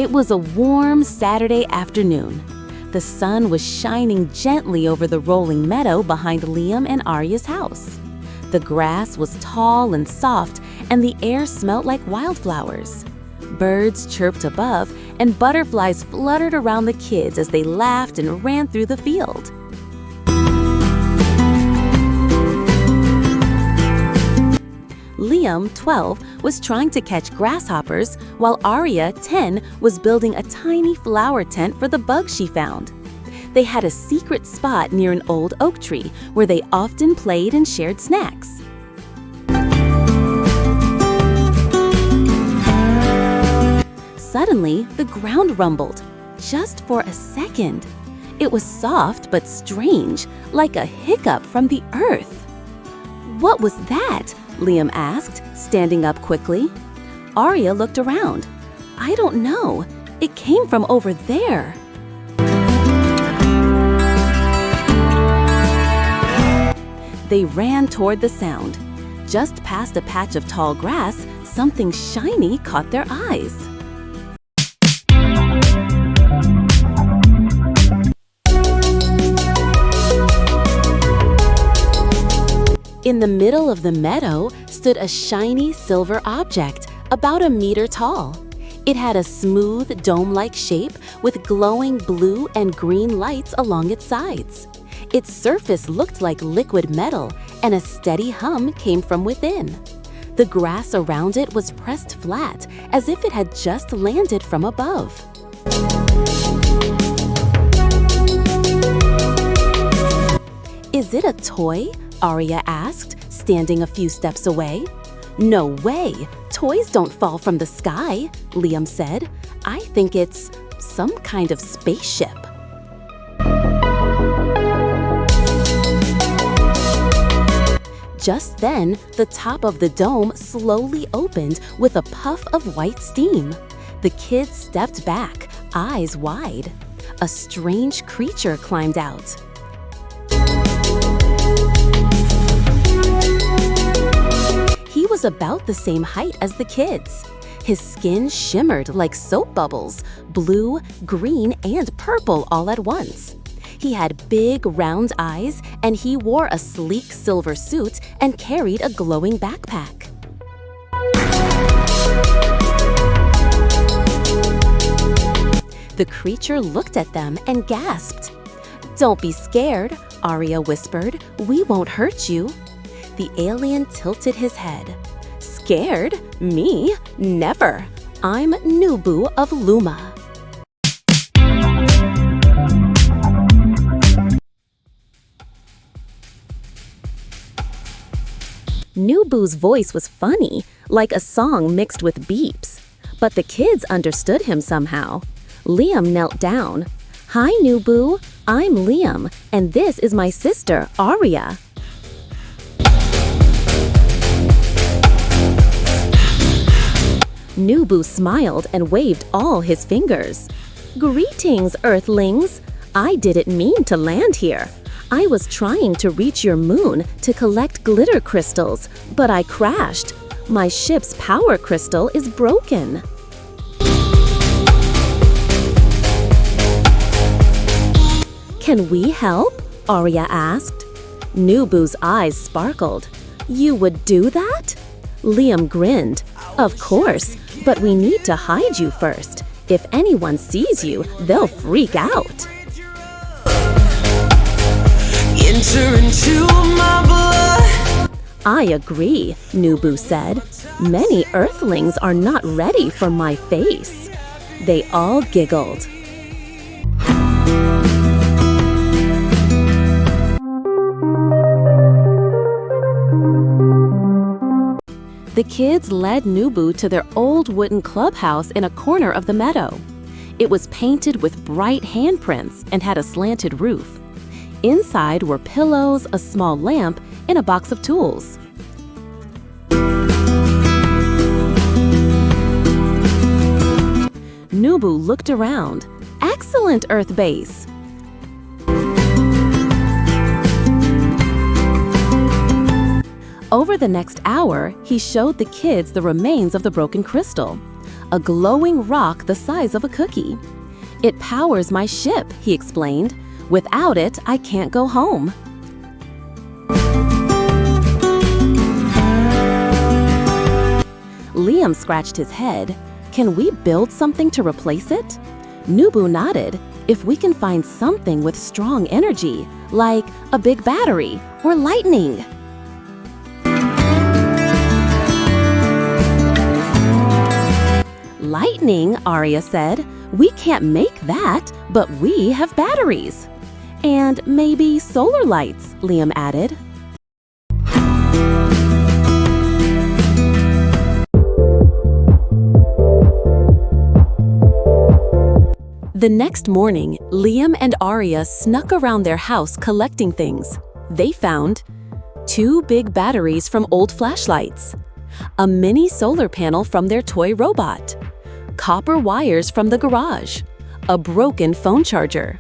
It was a warm Saturday afternoon. The sun was shining gently over the rolling meadow behind Liam and Aria's house. The grass was tall and soft, and the air smelled like wildflowers. Birds chirped above, and butterflies fluttered around the kids as they laughed and ran through the field. Liam, 12, was trying to catch grasshoppers, while Aria, 10, was building a tiny flower tent for the bugs she found. They had a secret spot near an old oak tree where they often played and shared snacks. Suddenly, the ground rumbled, just for a second. It was soft but strange, like a hiccup from the earth. "What was that?" Liam asked, standing up quickly. Aria looked around. "I don't know. It came from over there." They ran toward the sound. Just past a patch of tall grass, something shiny caught their eyes. In the middle of the meadow stood a shiny silver object, about a meter tall. It had a smooth, dome-like shape with glowing blue and green lights along its sides. Its surface looked like liquid metal, and a steady hum came from within. The grass around it was pressed flat, as if it had just landed from above. "Is it a toy?" Aria asked, standing a few steps away. "No way! Toys don't fall from the sky," Liam said. "I think it's some kind of spaceship." Just then, the top of the dome slowly opened with a puff of white steam. The kids stepped back, eyes wide. A strange creature climbed out. He was about the same height as the kids. His skin shimmered like soap bubbles, blue, green, and purple all at once. He had big, round eyes, and he wore a sleek silver suit and carried a glowing backpack. The creature looked at them and gasped. "Don't be scared," Aria whispered. "We won't hurt you." The alien tilted his head. "Scared? Me? Never. I'm Nubu of Luma." Nubu's voice was funny, like a song mixed with beeps. But the kids understood him somehow. Liam knelt down. "Hi, Nubu. I'm Liam, and this is my sister, Aria." Nubu smiled and waved all his fingers. "Greetings, Earthlings. I didn't mean to land here. I was trying to reach your moon to collect glitter crystals, but I crashed. My ship's power crystal is broken." "Can we help?" Aria asked. Nubu's eyes sparkled. "You would do that?" Liam grinned. "Of course, but we need to hide you first. If anyone sees you, they'll freak out." "Enter into my blood." "I agree," Nubu said. "Many Earthlings are not ready for my face." They all giggled. The kids led Nubu to their old wooden clubhouse in a corner of the meadow. It was painted with bright handprints and had a slanted roof. Inside were pillows, a small lamp, and a box of tools. Nubu looked around. "Excellent, Earth Base." Over the next hour, he showed the kids the remains of the broken crystal. a glowing rock the size of a cookie. "It powers my ship," he explained. "Without it, I can't go home." Liam scratched his head. "Can we build something to replace it?" Nubu nodded. "If we can find something with strong energy, like a big battery or lightning." "Lightning," Aria said. "We can't make that, but we have batteries." "And maybe solar lights," Liam added. The next morning, Liam and Aria snuck around their house collecting things. They found 2 big batteries from old flashlights, a mini solar panel from their toy robot, copper wires from the garage, a broken phone charger.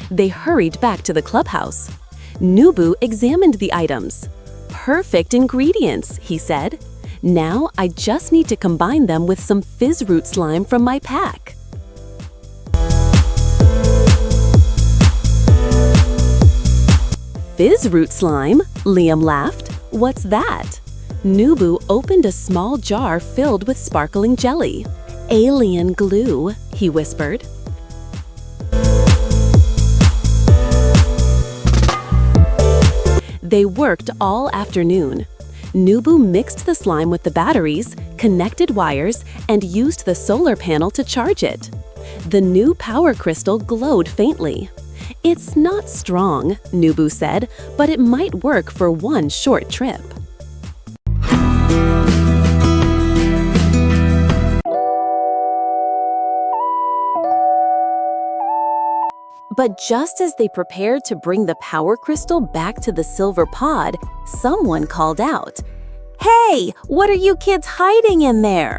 They hurried back to the clubhouse. Nubu examined the items. "Perfect ingredients," he said. "Now I just need to combine them with some fizz root slime from my pack." "Fizz root slime?" Liam laughed. "What's that?" Nubu opened a small jar filled with sparkling jelly. "Alien glue," he whispered. They worked all afternoon. Nubu mixed the slime with the batteries, connected wires, and used the solar panel to charge it. The new power crystal glowed faintly. "It's not strong," Nubu said, "but it might work for one short trip." But just as they prepared to bring the power crystal back to the silver pod, someone called out, "Hey, what are you kids hiding in there?"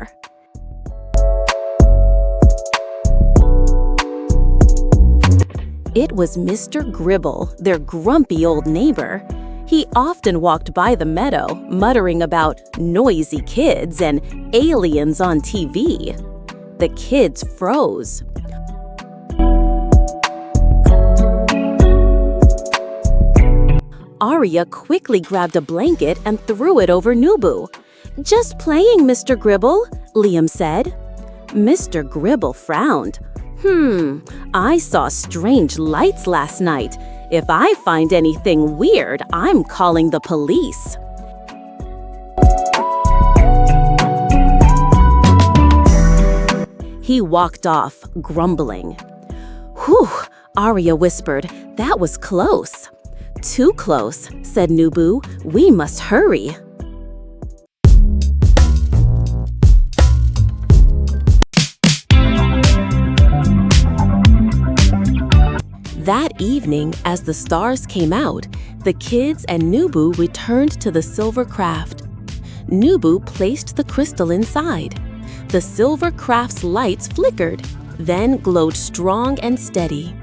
It was Mr. Gribble, their grumpy old neighbor. He often walked by the meadow, muttering about noisy kids and aliens on TV. The kids froze. Aria quickly grabbed a blanket and threw it over Nubu. "Just playing, Mr. Gribble," Liam said. Mr. Gribble frowned. I saw strange lights last night. If I find anything weird, I'm calling the police." He walked off, grumbling. "Whew," Aria whispered. "That was close." "Too close," said Nubu. "We must hurry." That evening, as the stars came out, the kids and Nubu returned to the silver craft. Nubu placed the crystal inside. The silver craft's lights flickered, then glowed strong and steady.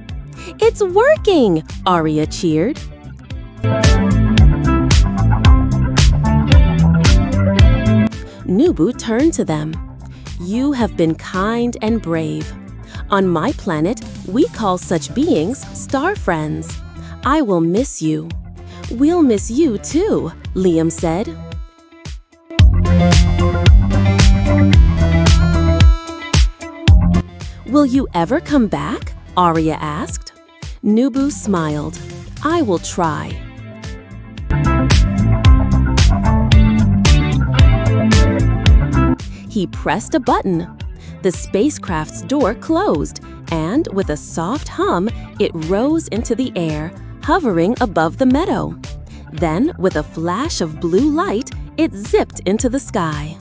"It's working!" Aria cheered. Nubu turned to them. "You have been kind and brave. On my planet, we call such beings star friends. I will miss you." "We'll miss you too," Liam said. "Will you ever come back?" Aria asked. Nubu smiled. "I will try." He pressed a button. The spacecraft's door closed, and with a soft hum, it rose into the air, hovering above the meadow. Then, with a flash of blue light, it zipped into the sky.